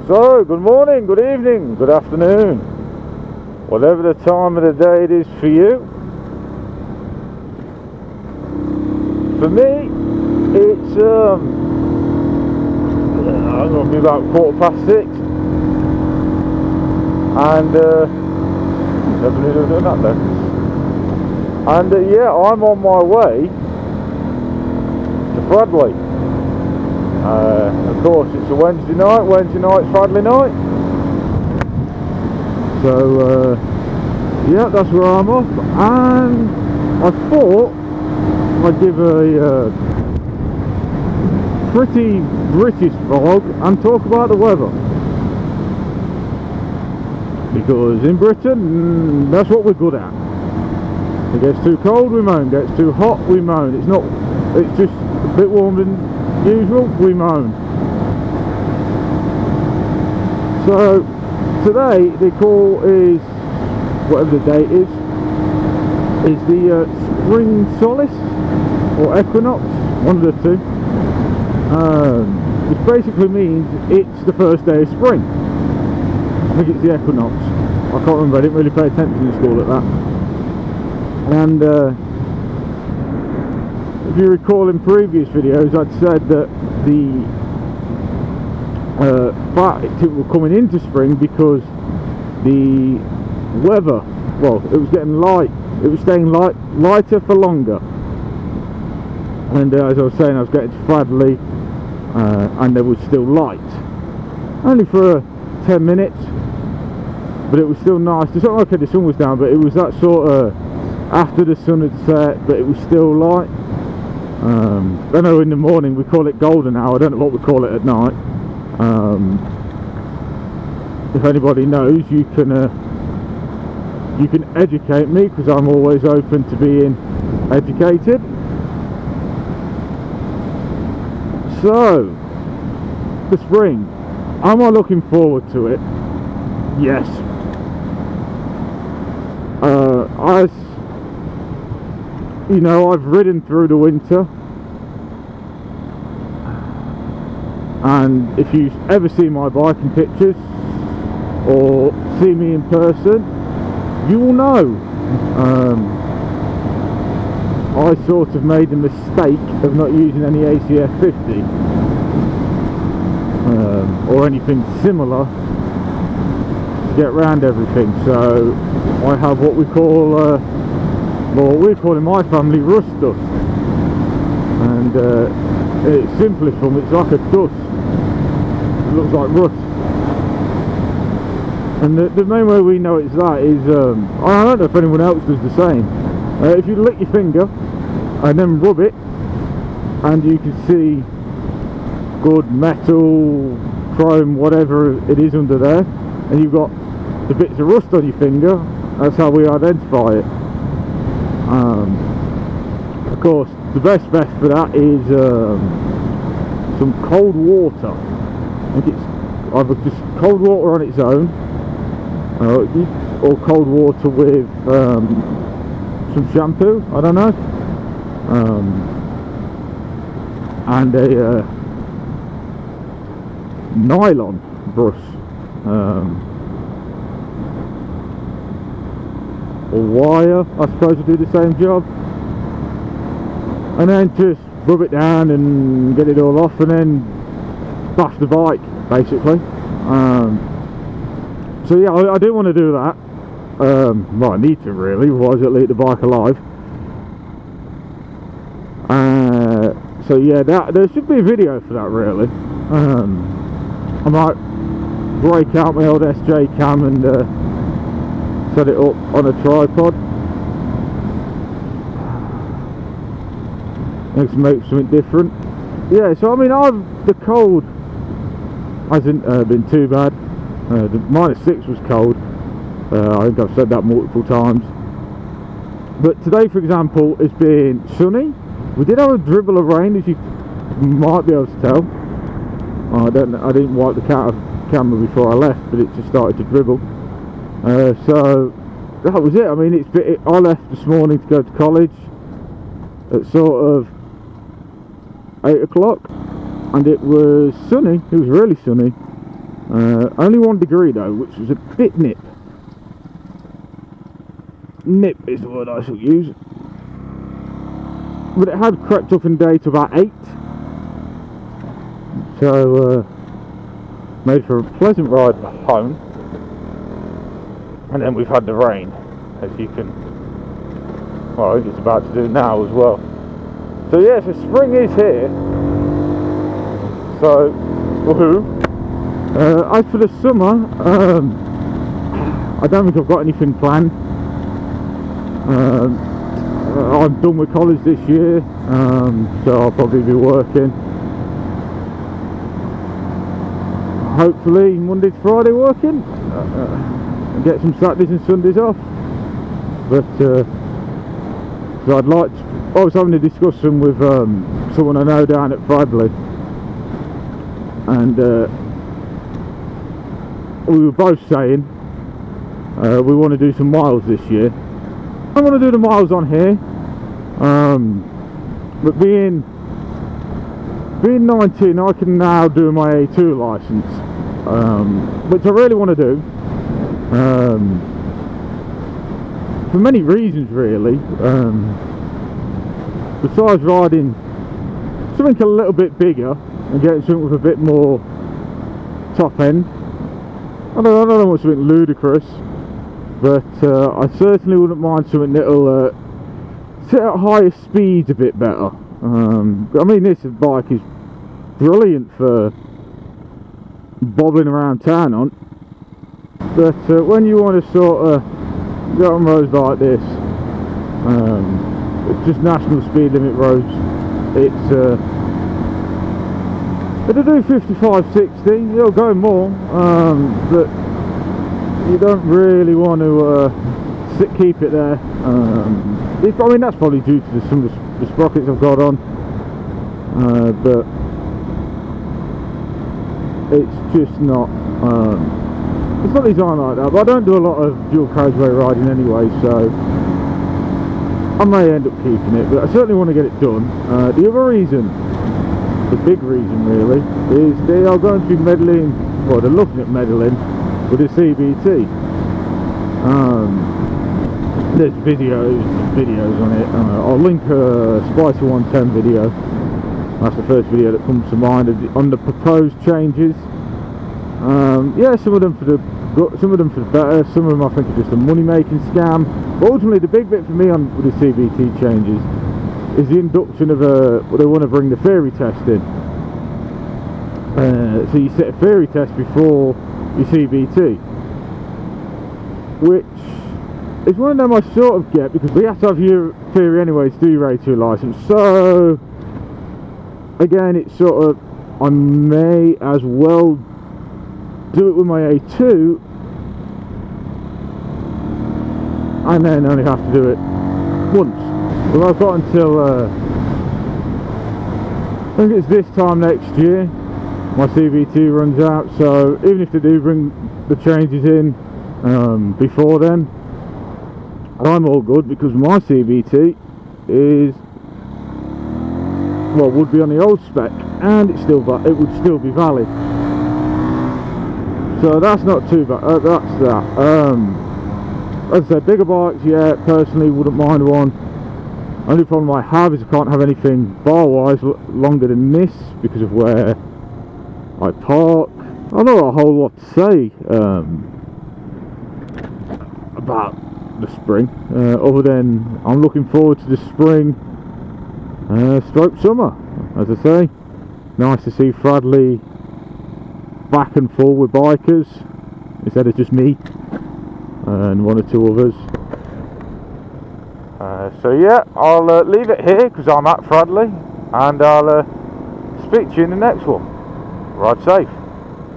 So, good morning, good evening, good afternoon, whatever the time of the day it is for you. For me, it's I'm going to be about 6:15, and never knew they were doing that then. And yeah, I'm on my way to Bradley. Of course, it's a Wednesday night's Bradley night. So yeah, that's where I'm off, and I thought I'd give a pretty British vlog and talk about the weather, because in Britain, that's what we're good at. It gets too cold, we moan. Gets too hot, we moan. It's just a bit warmer than usual, we moan. So today the call is, whatever the date is the spring solace or equinox, one of the two, which basically means it's the first day of spring. I think it's the equinox. I can't remember, I didn't really pay attention in school at that. And if you recall in previous videos, I'd said that the fact it was coming into spring because the weather, well, it was getting light, it was staying lighter for longer. And as I was saying, I was getting to Bradley and there was still light, only for 10 minutes, but it was still nice. It's not okay, the sun was down, but it was that sort of after the sun had set, but it was still light. I know in the morning we call it golden hour. I don't know what we call it at night. If anybody knows, you can educate me, because I'm always open to being educated. So, the spring, am I looking forward to it? Yes. You know, I've ridden through the winter, and if you ever see my biking pictures or see me in person, you will know I sort of made the mistake of not using any ACF 50 or anything similar to get around everything. So I have what we call well, what we call in my family rust dust, and it's simplest form, it's like a dust, it looks like rust. And the main way we know it's that is, I don't know if anyone else does the same, if you lick your finger and then rub it, and you can see good metal, chrome, whatever it is under there, and you've got the bits of rust on your finger, that's how we identify it. Of course, the best bet for that is some cold water. I think it's either just cold water on its own, or cold water with some shampoo, I don't know, and a nylon brush, or wire, I suppose, to do the same job, and then just rub it down and get it all off, and then bash the bike, basically. So yeah, I do want to do that. Well, I need to really, otherwise it'll eat the bike alive. So yeah, there should be a video for that, really. I might break out my old SJ cam and set it up on a tripod. Make something different. Yeah, so I mean, the cold hasn't been too bad. The -6 was cold. I think I've said that multiple times. But today, for example, it's been sunny. We did have a dribble of rain, as you might be able to tell. I didn't wipe the camera before I left, but it just started to dribble. So that was it. I mean, I left this morning to go to college at sort of 8 o'clock, and it was sunny. It was really sunny. Only 1 degree though, which was a bit nip. Nip is the word I shall use. But it had crept up in day to about 8. So, made for a pleasant ride back home. And then we've had the rain, as you can, well, I think it's about to do now as well. So yeah, so spring is here. So, woohoo. As for the summer, I don't think I've got anything planned. I'm done with college this year, so I'll probably be working. Hopefully Monday to Friday working, and get some Saturdays and Sundays off. But so I'd like to, I was having a discussion with someone I know down at Bradley, and we were both saying we want to do some miles this year. I want to do the miles on here, but being 19, I can now do my A2 licence, which I really want to do, for many reasons really. Besides riding something a little bit bigger and getting something with a bit more top end. I don't want something ludicrous, but I certainly wouldn't mind something that'll sit at higher speeds a bit better. I mean, this bike is brilliant for bobbling around town on, but when you want to sort of go on roads like this, just national speed limit roads, it's it'll do 55, 60, it'll go more, but you don't really want to keep it there. I mean, that's probably due to some of the sprockets I've got on, but it's just not it's not designed like that. But I don't do a lot of dual carriageway riding anyway, so I may end up keeping it, but I certainly want to get it done. The other reason, the big reason really, is they are going to be meddling, well, they're looking at meddling with the CBT. There's videos on it. I'll link a Spicy 110 video. That's the first video that comes to mind on the proposed changes. Yeah, some of them for the better, some of them I think are just a money making scam. But ultimately the big bit for me on with the CBT changes is the induction of they want to bring the theory test in. So you set a theory test before your CBT, which is one of them I sort of get, because we have to have your theory anyway to do your A2 licence. So again, it's sort of, I may as well do it with my A2 and then only have to do it once. Well, I've got until I think it's this time next year my CBT runs out, so even if they do bring the changes in before then, I'm all good, because my CBT is, well, would be on the old spec, and it would still be valid. So that's not too bad. That's that. As I said, bigger bikes, yeah, personally wouldn't mind one. Only problem I have is I can't have anything bar-wise longer than this because of where I park. I don't know a whole lot to say about the spring, other than I'm looking forward to the spring stroke summer. As I say, nice to see Bradley back and full with bikers instead of just me and one or two others. So yeah, I'll leave it here because I'm at Bradley, and I'll speak to you in the next one. Ride safe.